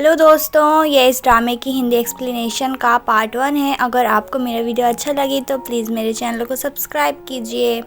Hello दोस्तों, ये इस ड्रामे की हिंदी एक्सप्लेनेशन का पार्ट 1 है। अगर आपको मेरा वीडियो अच्छा लगे तो प्लीज़ मेरे चैनल को सब्सक्राइब कीजिए।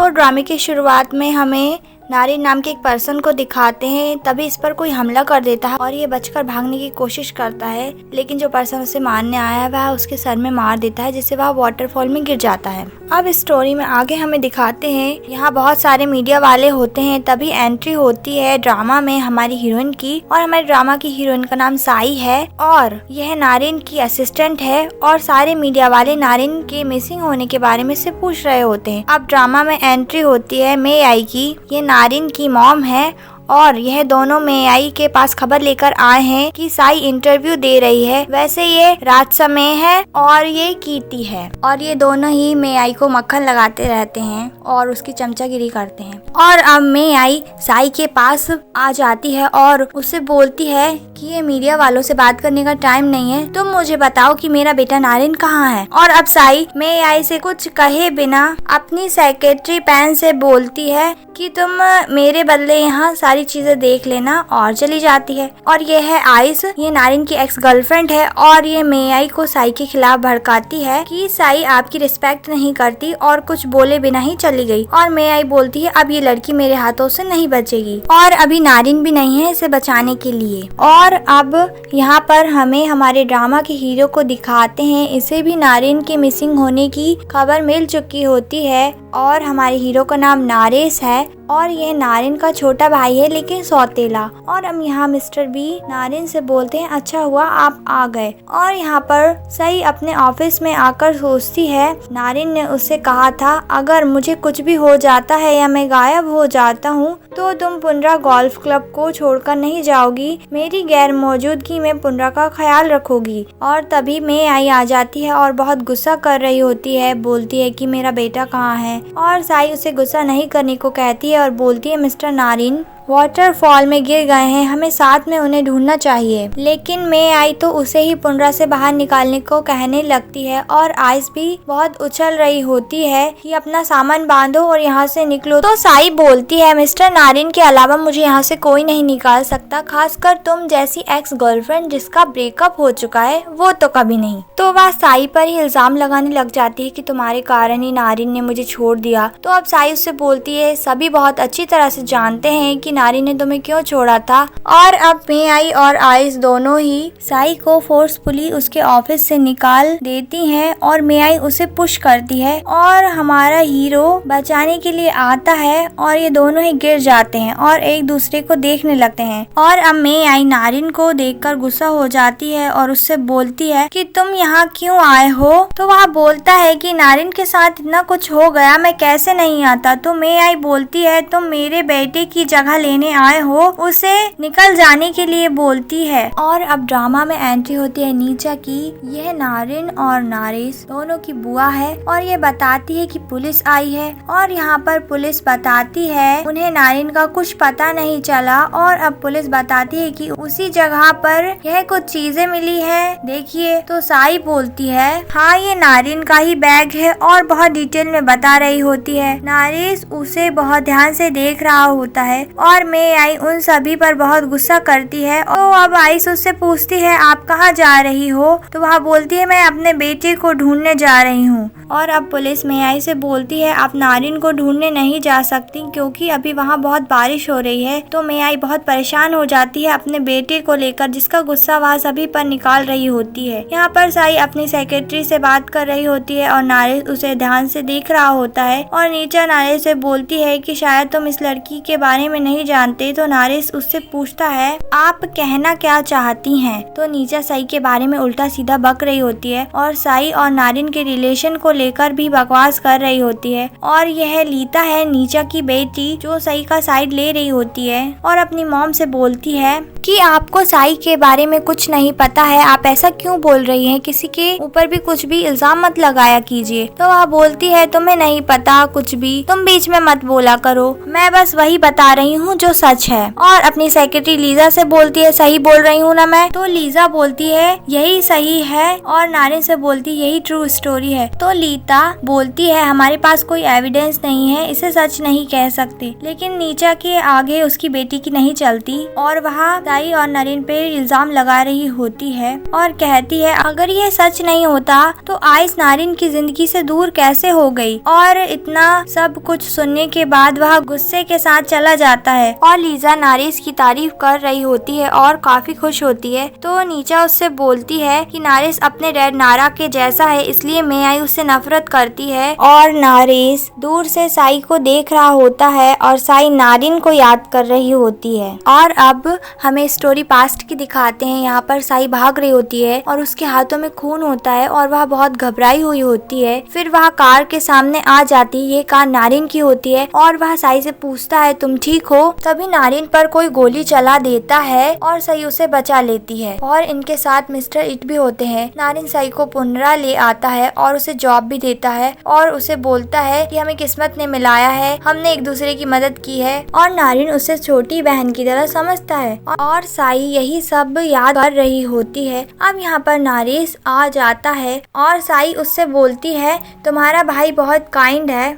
ड्रामे की शुरुआत में हमें नारिन नाम के एक पर्सन को दिखाते हैं। तभी इस पर कोई हमला कर देता है और ये बचकर भागने की कोशिश करता है, लेकिन जो पर्सन उसे मारने आया है वह उसके सर में मार देता है, जिससे वह वाटरफॉल में गिर जाता है। अब इस स्टोरी में आगे हमें दिखाते हैं यहाँ बहुत सारे मीडिया वाले होते हैं। तभी एंट्री होती है ड्रामा में हमारी हीरोइन की, और हमारे ड्रामा की हीरोइन का नाम साई है और यह नारिन की असिस्टेंट है। और सारे मीडिया वाले नारिन के मिसिंग होने के बारे में से पूछ रहे होते हैं। अब ड्रामा में एंट्री होती है मे आई की। ये नारिन की मॉम है और यह दोनों मे आई के पास खबर लेकर आए हैं कि साई इंटरव्यू दे रही है। वैसे ये रात समय है और ये कीर्ति है, और ये दोनों ही मे आई को मक्खन लगाते रहते हैं और उसकी चमचागिरी करते हैं। और अब मे आई साई के पास आ जाती है और उससे बोलती है कि ये मीडिया वालों से बात करने का टाइम नहीं है, तुम मुझे बताओ कि मेरा बेटा नारिन कहाँ है। और अब साई मे आई से कुछ कहे बिना अपनी सेक्रेटरी पैन से बोलती है कि तुम मेरे बदले यहाँ सारी चीजें देख लेना, और चली जाती है। और ये है आइस, ये नारिन की एक्स गर्लफ्रेंड है और ये मे आई को साई के खिलाफ भड़काती है कि साई आपकी रिस्पेक्ट नहीं करती, और कुछ बोले बिना ही चली गई। और मे आई बोलती है अब ये लड़की मेरे हाथों से नहीं बचेगी, और अभी नारिन भी नहीं है इसे बचाने के लिए। और अब यहाँ पर हमें हमारे ड्रामा के हीरो को दिखाते हैं, इसे भी नारिन के मिसिंग होने की खबर मिल चुकी होती है। और हमारे हीरो का नाम नारेश है और यह नारिन का छोटा भाई है, लेकिन सौतेला। और हम यहाँ मिस्टर बी नारिन से बोलते हैं अच्छा हुआ आप आ गए। और यहाँ पर सही अपने ऑफिस में आकर सोचती है नारिन ने उससे कहा था अगर मुझे कुछ भी हो जाता है या मैं गायब हो जाता हूँ तो तुम पुनरा गोल्फ क्लब को छोड़कर नहीं जाओगी, मेरी गैर मौजूदगी में पुनरा का ख्याल रखोगी। और तभी मे आई आ जाती है और बहुत गुस्सा कर रही होती है, बोलती है कि मेरा बेटा कहाँ है। और साई उसे गुस्सा नहीं करने को कहती है और बोलती है मिस्टर नारिन वाटरफॉल में गिर गए हैं, हमें साथ में उन्हें ढूंढना चाहिए। लेकिन मे आई तो उसे ही पुनरा से बाहर निकालने को कहने लगती है और आइस भी बहुत उछल रही होती है कि अपना सामान बांधो और यहाँ से निकलो। तो साई बोलती है मिस्टर नारिन के अलावा मुझे यहाँ से कोई नहीं निकाल सकता, खासकर तुम जैसी एक्स गर्लफ्रेंड जिसका ब्रेकअप हो चुका है वो तो कभी नहीं। तो वह साई पर ही इल्जाम लगाने लग जाती है कि तुम्हारे कारण ही नारिन ने मुझे छोड़ दिया। तो अब साई उससे बोलती है सभी बहुत अच्छी तरह से जानते हैं कि नारिन ने तुम्हें क्यों छोड़ा था। और अब मे आई और आइस दोनों ही साई को फोर्सफुली उसके ऑफिस से निकाल देती हैं और मे आई उसे पुश करती है और हमारा हीरो बचाने के लिए आता है और ये दोनों ही गिर जाते हैं और एक दूसरे को देखने लगते हैं। और अब मे आई नारिन को देखकर गुस्सा हो जाती है और उससे बोलती है कि तुम यहाँ क्यों आए हो। तो वह बोलता है कि नारिन के साथ इतना कुछ हो गया, मैं कैसे नहीं आता। तो मे आई बोलती है तुम मेरे बेटे की जगह लेने आए हो, उसे निकल जाने के लिए बोलती है। और अब ड्रामा में एंट्री होती है नीचा की। यह नारिन और नारेश दोनों की बुआ है और ये बताती है कि पुलिस आई है। और यहाँ पर पुलिस बताती है उन्हें नारिन का कुछ पता नहीं चला। और अब पुलिस बताती है कि उसी जगह पर यह कुछ चीजें मिली है, देखिए। तो साई बोलती है हाँ ये नारिन का ही बैग है और बहुत डिटेल में बता रही होती है। नारेश उसे बहुत ध्यान से देख रहा होता है और मे आई उन सभी पर बहुत गुस्सा करती है। और अब आइस उससे पूछती है आप कहाँ जा रही हो। तो वह बोलती है मैं अपने बेटे को ढूंढने जा रही हूँ। और अब पुलिस मे आई से बोलती है आप नारिन को ढूंढने नहीं जा सकती क्योंकि अभी वहाँ बहुत बारिश हो रही है। तो मे आई बहुत परेशान हो जाती है अपने बेटे को लेकर, जिसका गुस्सा वह सभी पर निकाल रही होती है। यहाँ पर साई अपनी सेक्रेटरी से बात कर रही होती है और नारेश उसे ध्यान से देख रहा होता है। और नीचा नारेश से बोलती है कि शायद तुम इस लड़की के बारे में नहीं जानते। तो नारेश उससे पूछता है आप कहना क्या चाहती हैं। तो नीचा साई के बारे में उल्टा सीधा बक रही होती है और साई और नारिन के रिलेशन को लेकर भी बकवास कर रही होती है। और यह लीता है नीचा की बेटी जो साई का साइड ले रही होती है और अपनी मॉम से बोलती है कि आपको साई के बारे में कुछ नहीं पता है, आप ऐसा क्यों बोल रही हैं, किसी के ऊपर भी कुछ भी इल्जाम मत लगाया कीजिए। तो वह बोलती है तुम्हें नहीं पता कुछ भी, तुम बीच में मत बोला करो, मैं बस वही बता रही हूँ जो सच है। और अपनी सेक्रेटरी लीजा से बोलती है सही बोल रही हूँ ना मैं। तो लीजा बोलती है यही सही है और नारिन से बोलती यही ट्रू स्टोरी है। तो लीता बोलती है हमारे पास कोई एविडेंस नहीं है, इसे सच नहीं कह सकते। लेकिन नीचा के आगे उसकी बेटी की नहीं चलती और वह साई और नरीन पे इल्जाम लगा रही होती है और कहती है अगर ये सच नहीं होता तो आइस नरीन की जिंदगी से दूर कैसे हो गई। और इतना सब कुछ सुनने के बाद वह गुस्से के साथ चला जाता है और लीजा नारिस की तारीफ कर रही होती है और काफी खुश होती है। तो नीचा उससे बोलती है कि नारिस अपने डैड नारा के जैसा है, इसलिए मेयाई उससे नफरत करती है। और नारिस दूर से साई को देख रहा होता है और साई नारिन को याद कर रही होती है। और अब हमें स्टोरी पास्ट की दिखाते हैं। यहाँ पर साई भाग रही होती है और उसके हाथों में खून होता है और वह बहुत घबराई हुई होती है। फिर वह कार के सामने आ जाती है। ये कार नारिन की होती है और वह साई से पूछता है तुम ठीक हो। तभी नारिन पर कोई गोली चला देता है और साई उसे बचा लेती है। और इनके साथ मिस्टर इट भी होते हैं। नारिन साई को पुनरा ले आता है और उसे जॉब भी देता है और उसे बोलता है कि हमें किस्मत ने मिलाया है, हमने एक दूसरे की मदद की है। और नारिन उसे छोटी बहन की तरह समझता है और साई यही सब याद कर रही होती है। अब यहाँ पर नारिस आ जाता है और साई उससे बोलती है तुम्हारा भाई बहुत काइंड है।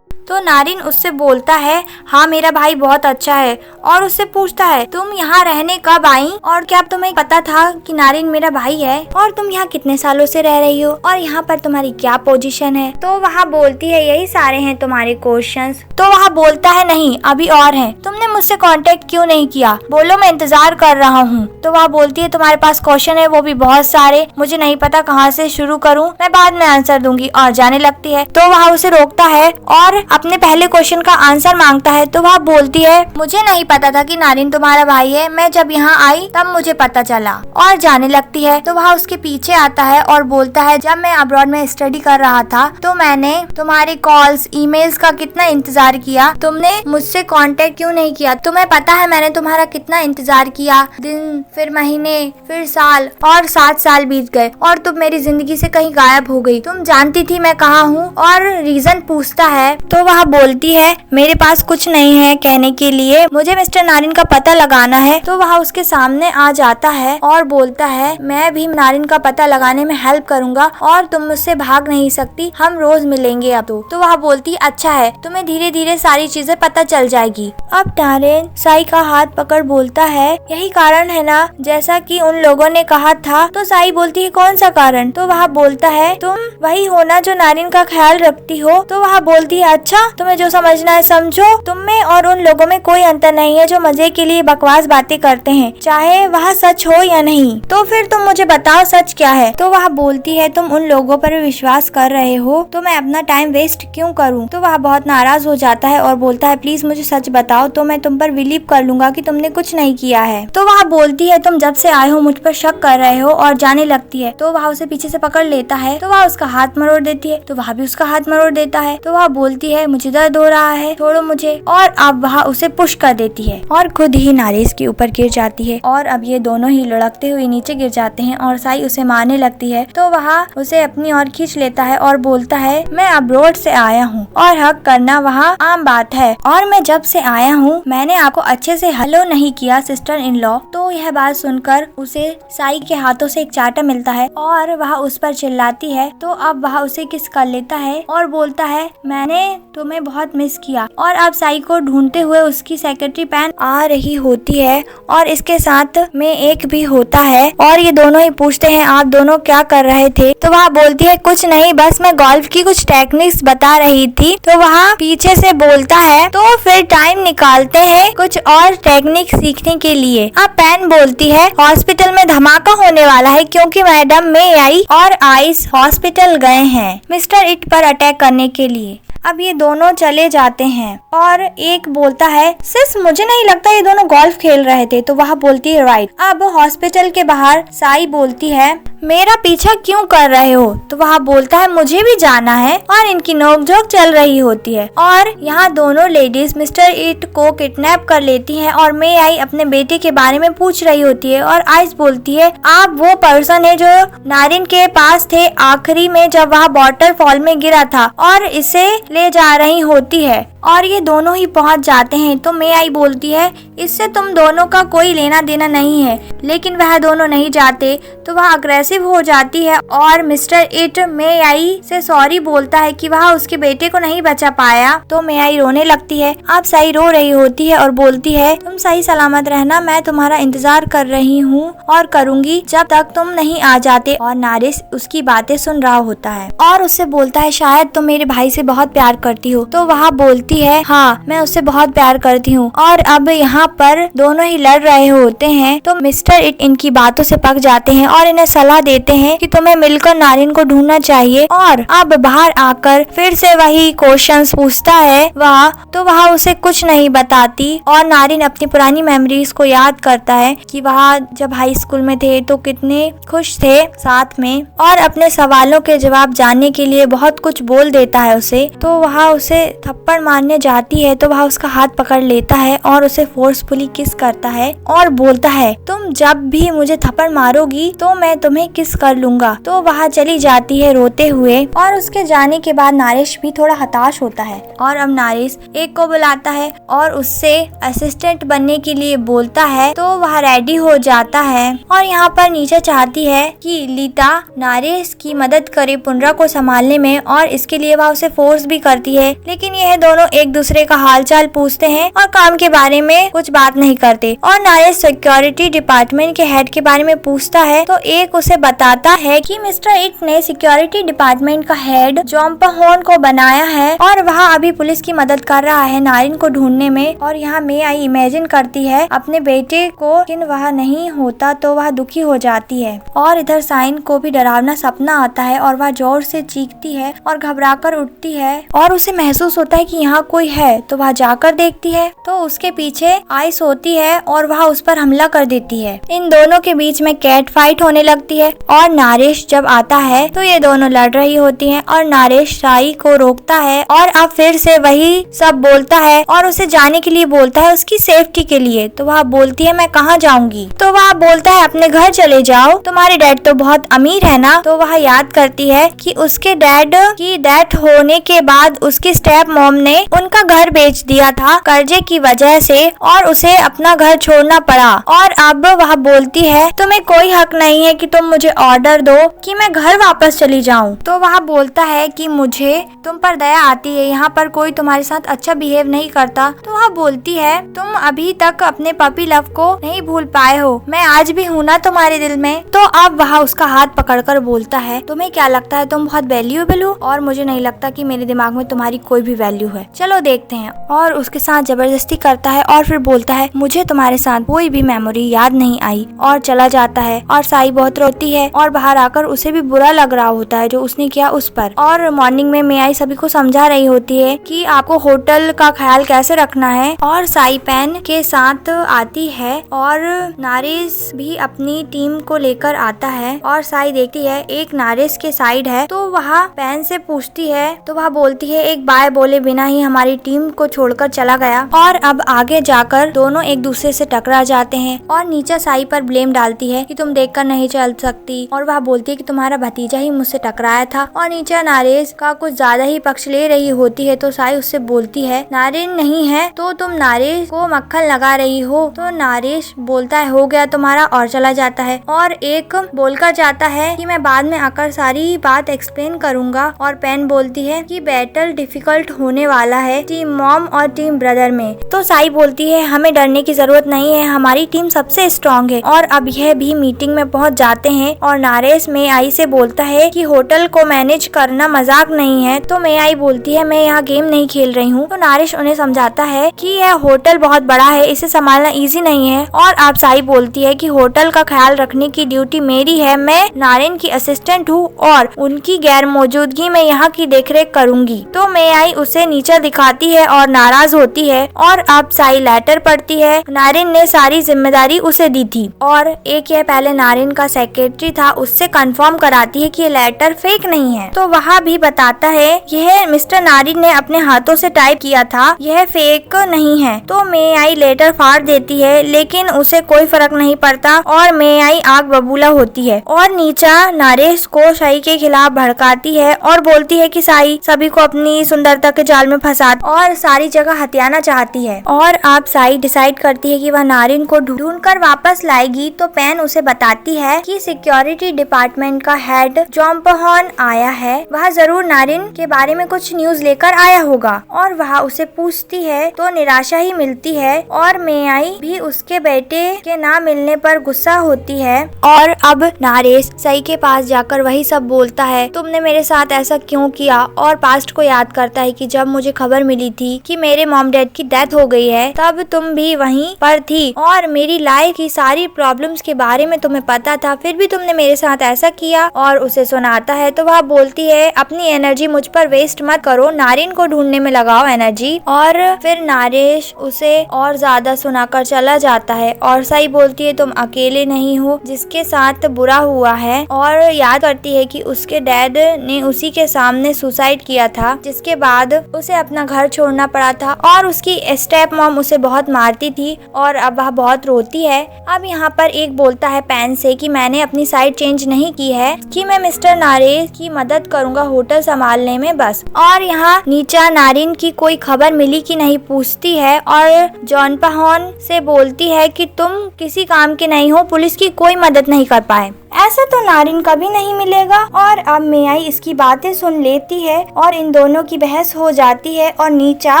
तो नारिन उससे बोलता है हाँ मेरा भाई बहुत अच्छा है और उससे पूछता है तुम यहाँ रहने कब आई और क्या तुम्हें पता था कि नारिन मेरा भाई है और तुम यहाँ कितने सालों से रह रही हो और यहाँ पर तुम्हारी क्या पोजीशन है। तो वह बोलती है यही सारे हैं तुम्हारे क्वेश्चंस। तो वह बोलता है नहीं अभी और हैं, तुमने मुझसे कांटेक्ट क्यों नहीं किया, बोलो मैं इंतजार कर रहा हूँ। तो वह बोलती है तुम्हारे पास क्वेश्चन है वो भी बहुत सारे, मुझे नहीं पता कहाँ से शुरू करूँ, मैं बाद में आंसर दूंगी। और जाने लगती है। तो वह उसे रोकता है और अपने पहले क्वेश्चन का आंसर मांगता है। तो वह बोलती है मुझे नहीं पता था कि नारिन तुम्हारा भाई है, मैं जब यहाँ आई तब मुझे पता चला। और जाने लगती है। तो वह उसके पीछे आता है और बोलता है जब मैं अब्रॉड में स्टडी कर रहा था तो मैंने तुम्हारी कॉल्स ईमेल्स का कितना इंतजार किया, तुमने मुझसे कांटेक्ट क्यों नहीं किया, तुम्हें पता है मैंने तुम्हारा कितना इंतजार किया, दिन फिर महीने फिर साल और 7 साल बीत गए और तुम मेरी जिंदगी से कहीं गायब हो गई, तुम जानती थी मैं कहाँ हूँ। और रीजन पूछता है। तो वह बोलती है मेरे पास कुछ नहीं है कहने के लिए, मुझे मिस्टर नारिन का पता लगाना है। तो वह उसके सामने आ जाता है और बोलता है मैं भी नारिन का पता लगाने में हेल्प करूंगा और तुम मुझसे भाग नहीं सकती, हम रोज मिलेंगे अब। तो वह बोलती अच्छा है, तुम्हें धीरे धीरे सारी चीजें पता चल जाएगी। अब नारिन साई का हाथ पकड़ बोलता है यही कारण है ना जैसा कि उन लोगों ने कहा था। तो साई बोलती है कौन सा कारण। तो वह बोलता है तुम वही हो ना जो नारिन का ख्याल रखती हो। तो वह बोलती है अच्छा तुम्हें जो समझना है समझो, तुम में और उन लोगों में कोई अंतर नहीं है जो मजे के लिए बकवास बातें करते हैं, चाहे वह सच हो या नहीं। तो फिर तुम मुझे बताओ सच क्या है। तो वह बोलती है तुम उन लोगों पर विश्वास कर रहे हो तो मैं अपना टाइम वेस्ट क्यों करूं। तो वह बहुत नाराज हो जाता है और बोलता है प्लीज मुझे सच बताओ तो मैं तुम पर बिलीव कर लूंगा कि तुमने कुछ नहीं किया है। तो वह बोलती है तुम जब से आए हो मुझ पर शक कर रहे हो और जाने लगती है। तो वह उसे पीछे से पकड़ लेता है। तो वह उसका हाथ मरोड़ देती है। तो वह भी उसका हाथ मरोड़ देता है। तो वह बोलती है मुझे दर्द हो रहा है, छोड़ो मुझे। और अब वह उसे पुश कर देती है और खुद ही नारिस के ऊपर गिर जाती है। और अब ये दोनों ही लुढ़कते हुए नीचे गिर जाते हैं और साई उसे मारने लगती है। तो वह उसे अपनी ओर खींच लेता है और बोलता है मैं अब्रॉड से आया हूँ और हक करना वहाँ आम बात है और मैं जब से आया हूँ मैंने आपको अच्छे से हेलो नहीं किया सिस्टर इन लॉ। तो यह बात सुनकर उसे साई के हाथों से एक चाटा मिलता है और वह उस पर चिल्लाती है। तो अब वह उसे किस कर लेता है और बोलता है मैंने तुम्हें बहुत मिस किया। और अब साई को ढूंढते हुए उसकी सेक्रेटरी पैन आ रही होती है और इसके साथ में एक भी होता है और ये दोनों ही पूछते हैं आप दोनों क्या कर रहे थे। तो वह बोलती है कुछ नहीं, बस मैं गोल्फ की कुछ टेक्निक्स बता रही थी। तो वह पीछे से बोलता है तो फिर टाइम निकालते हैं कुछ और टेक्निक सीखने के लिए। अब पैन बोलती है हॉस्पिटल में धमाका होने वाला है क्योंकि मैडम मेयाई और आइस हॉस्पिटल गए हैं मिस्टर इट पर अटैक करने के लिए। अब ये दोनों चले जाते हैं और एक बोलता है सिर्फ मुझे नहीं लगता ये दोनों गोल्फ खेल रहे थे। तो वह बोलती है राइट। अब हॉस्पिटल के बाहर साई बोलती है मेरा पीछा क्यों कर रहे हो। तो वह बोलता है मुझे भी जाना है और इनकी नोकझोंक चल रही होती है और यहाँ दोनों लेडीज मिस्टर इट को किडनैप कर लेती हैं और मेयाई अपने बेटे के बारे में पूछ रही होती है और आइस बोलती है आप वो पर्सन है जो नारिन के पास थे आखिरी में जब वह वाटरफॉल में गिरा था और इसे ले जा रही होती है। और ये दोनों ही पहुंच जाते हैं। तो मे आई बोलती है इससे तुम दोनों का कोई लेना देना नहीं है, लेकिन वह दोनों नहीं जाते तो वह अग्रेसिव हो जाती है और मिस्टर इट मे आई से सॉरी बोलता है कि वह उसके बेटे को नहीं बचा पाया। तो मे आई रोने लगती है। अब साई रो रही होती है और बोलती है तुम सही सलामत रहना, मैं तुम्हारा इंतजार कर रही हूँ और करूँगी जब तक तुम नहीं आ जाते। और नारिस उसकी बातें सुन रहा होता है और उससे बोलता है शायद तुम मेरे भाई से बहुत प्यार करती हो। तो वह बोलती है हाँ मैं उससे बहुत प्यार करती हूँ। और अब यहाँ पर दोनों ही लड़ रहे होते हैं तो मिस्टर इट इनकी बातों से पक जाते हैं और इन्हें सलाह देते हैं कि तुम्हें मिलकर नारिन को ढूंढना चाहिए। और अब बाहर आकर फिर से वही क्वेश्चंस पूछता है वह, तो वह उसे कुछ नहीं बताती और नारिन अपनी पुरानी मेमोरीज को याद करता है कि वह जब हाई स्कूल में थे तो कितने खुश थे साथ में, और अपने सवालों के जवाब जानने के लिए बहुत कुछ बोल देता है उसे। तो वह उसे थप्पड़ मारने जाती है तो वह उसका हाथ पकड़ लेता है और उसे फोर्सफुली किस करता है और बोलता है तुम जब भी मुझे थप्पड़ मारोगी तो मैं तुम्हें किस कर लूंगा। तो वह चली जाती है रोते हुए और उसके जाने के बाद नारिश भी थोड़ा हताश होता है और अब नारिश एक को बुलाता है और उससे असिस्टेंट बनने के लिए बोलता है। तो वह रेडी हो जाता है और यहाँ पर नीचे चाहती है कि लीता नारिश की मदद करे पुनरा को संभालने में और इसके लिए वह उसे फोर्स भी करती है, लेकिन यह दोनों एक दूसरे का हालचाल पूछते हैं और काम के बारे में कुछ बात नहीं करते। और नारिश सिक्योरिटी डिपार्टमेंट के हेड के बारे में पूछता है तो एक उसे बताता है कि मिस्टर इट ने सिक्योरिटी डिपार्टमेंट का हेड जोम्पाहोन को बनाया है और वह अभी पुलिस की मदद कर रहा है नारिन को ढूंढने में। और यहाँ मे आई इमेजिन करती है अपने बेटे को, लेकिन वह नहीं होता तो वह दुखी हो जाती है। और इधर साइन को भी डरावना सपना आता है और वह जोर से चीखती है और घबराकर उठती है और उसे महसूस होता है कि यहाँ कोई है। तो वह जाकर देखती है तो उसके पीछे आइस होती है और वह उस पर हमला कर देती है। इन दोनों के बीच में कैट फाइट होने लगती है और नारिश जब आता है तो ये दोनों लड़ रही होती हैं और नारिश साई को रोकता है और अब फिर से वही सब बोलता है और उसे जाने के लिए बोलता है उसकी सेफ्टी के लिए। तो वह बोलती है मैं कहाँ जाऊंगी। तो वह बोलता है अपने घर चले जाओ, तुम्हारे डैड तो बहुत अमीर है ना। तो वह याद करती है कि उसके डैड की डेथ होने के बाद उसकी स्टेप मॉम ने उनका घर बेच दिया था कर्जे की वजह से और उसे अपना घर छोड़ना पड़ा। और अब वह बोलती है तुम्हें कोई हक नहीं है कि तुम मुझे ऑर्डर दो कि मैं घर वापस चली जाऊं। तो वह बोलता है कि मुझे तुम पर दया आती है, यहाँ पर कोई तुम्हारे साथ अच्छा बिहेव नहीं करता। तो वह बोलती है तुम अभी तक अपने पपी लव को नहीं भूल पाए हो, मैं आज भी हूँ ना तुम्हारे दिल में। तो अब वह उसका हाथ पकड़कर बोलता है तुम्हें क्या लगता है तुम बहुत वैल्यूएबल हो और मुझे नहीं लगता कि मेरे दिमाग में तुम्हारी कोई भी वैल्यू है, चलो देखते हैं। और उसके साथ जबरदस्ती करता है और फिर बोलता है मुझे तुम्हारे साथ कोई भी मेमोरी याद नहीं आई और चला जाता है। और साई बहुत रोती है और बाहर आकर उसे भी बुरा लग रहा होता है जो उसने किया उस पर। और मॉर्निंग में मे आई सभी को समझा रही होती है कि आपको होटल का ख्याल कैसे रखना है। और साई पेन के साथ आती है और नारिस भी अपनी टीम को लेकर आता है और साई देखती है एक नारिस के साइड है। तो वह पेन से पूछती है तो वह बोलती है एक बाय बोले बिना ही हमारी टीम को छोड़कर चला गया। और अब आगे जाकर दोनों एक दूसरे से टकरा जाते हैं और नीचा साई पर ब्लेम डालती है कि तुम देखकर नहीं चल सकती और वह बोलती है कि तुम्हारा भतीजा ही मुझसे टकराया था। और नीचा नारिस का कुछ ज्यादा ही पक्ष ले रही होती है तो साई उससे बोलती है नारिन नहीं है तो तुम नारिस को मक्खन लगा रही हो। तो नारिस बोलता है हो गया तुम्हारा और चला जाता है। और एक बोलकर जाता है कि मैं बाद में आकर सारी बात एक्सप्लेन करूंगा। और पेन बोलती है कि बैटल डिफिकल्ट होने वाला है टीम मॉम और टीम ब्रदर में। तो साई बोलती है हमें डरने की जरूरत नहीं है, हमारी टीम सबसे स्ट्रॉन्ग है। और अब यह भी मीटिंग में पहुंच जाते हैं और नारिस मे आई से बोलता है कि होटल को मैनेज करना मजाक नहीं है। तो मे आई बोलती है मैं यहाँ गेम नहीं खेल रही हूँ। तो नारिश उन्हें समझाता है कि यह होटल बहुत बड़ा है, इसे संभालना इजी नहीं है। और अब साई बोलती है कि होटल का ख्याल रखने की ड्यूटी मेरी है, मैं नारिन की असिस्टेंट हूँ और उनकी गैर मौजूदगी में यहाँ की देखरेख करूंगी। तो मे आई उसे नीचा दिखाती है और नाराज होती है। और अब साई लेटर पढ़ती है, नारिन ने सारी जिम्मेदारी उसे दी थी और एक यह पहले नारिन का सेक्रेटरी था उससे कंफर्म कराती है कि ये लेटर फेक नहीं है। तो वह भी बताता है यह मिस्टर नारिन ने अपने हाथों से टाइप किया था, यह फेक नहीं है। तो मे आई लेटर फाड़ देती है लेकिन उसे कोई फर्क नहीं पड़ता और मे आई आग बबूला होती है और नीचा नारिस को साई के खिलाफ भड़काती है और बोलती है कि साई सभी को अपनी सुंदरता के जाल में फंसा फंसा और सारी जगह हथियाना चाहती है। और अब साई डिसाइड करती है कि वह नारिन को ढूंढकर वापस लाएगी। तो पैन उसे बताती है कि सिक्योरिटी डिपार्टमेंट का हेड जोंगपहॉन आया है, वह जरूर नारिन के बारे में कुछ न्यूज लेकर आया होगा। और वह उसे पूछती है तो निराशा ही मिलती है और मेयाई भी उसके बेटे के ना मिलने पर गुस्सा होती है। और अब नारेश साई के पास जाकर वही सब बोलता है, तुमने मेरे साथ ऐसा क्यों किया, और पास्ट को याद करता है कि जब मुझे खबर मिली थी कि मेरे मॉम डैड की डेथ हो गई है तब तुम भी वहीं पर थी और मेरी लाइफ की सारी प्रॉब्लम्स के बारे में तुम्हें पता था, फिर भी तुमने मेरे साथ ऐसा किया। और उसे सुनाता है तो वह बोलती है, अपनी एनर्जी मुझ पर वेस्ट मत करो, नारिन को ढूंढने में लगाओ एनर्जी। और फिर नारेश उसे और ज्यादा सुनाकर चला जाता है और साई बोलती है, तुम अकेले नहीं हो जिसके साथ बुरा हुआ है। और याद करती है कि उसके डैड ने उसी के सामने सुसाइड किया था, जिसके बाद उसे अपना घर छोड़ना पड़ा था और उसकी स्टेप मॉम उसे बहुत मारती थी और अब वह बहुत रोती है। अब यहाँ पर एक बोलता है पैन से कि मैंने अपनी साइड चेंज नहीं की है, कि मैं मिस्टर नारेश की मदद करूंगा होटल संभालने में बस। और यहाँ नीचा नारिन की कोई खबर मिली कि नहीं पूछती है और जोंगपहॉन से बोलती है कि तुम किसी काम के नहीं हो, पुलिस की कोई मदद नहीं कर पाए, ऐसा तो नारिन कभी नहीं मिलेगा। और अब मेयाई इसकी बातें सुन लेती है और इन दोनों की बहस हो जाती है और नीचा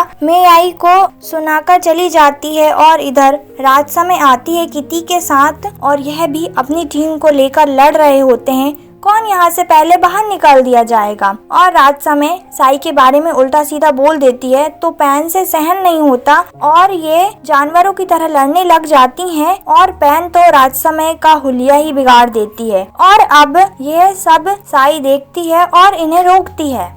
मेयाई को सुनाकर चली जाती है। और इधर रात समय आती है किटी के साथ और यह भी अपनी टीम को लेकर लड़ रहे होते हैं, कौन यहाँ से पहले बाहर निकाल दिया जाएगा। और रात समय साई के बारे में उल्टा सीधा बोल देती है तो पैन से सहन नहीं होता और ये जानवरों की तरह लड़ने लग जाती हैं और पैन तो रात समय का हुलिया ही बिगाड़ देती है। और अब यह सब साई देखती है और इन्हें रोकती है।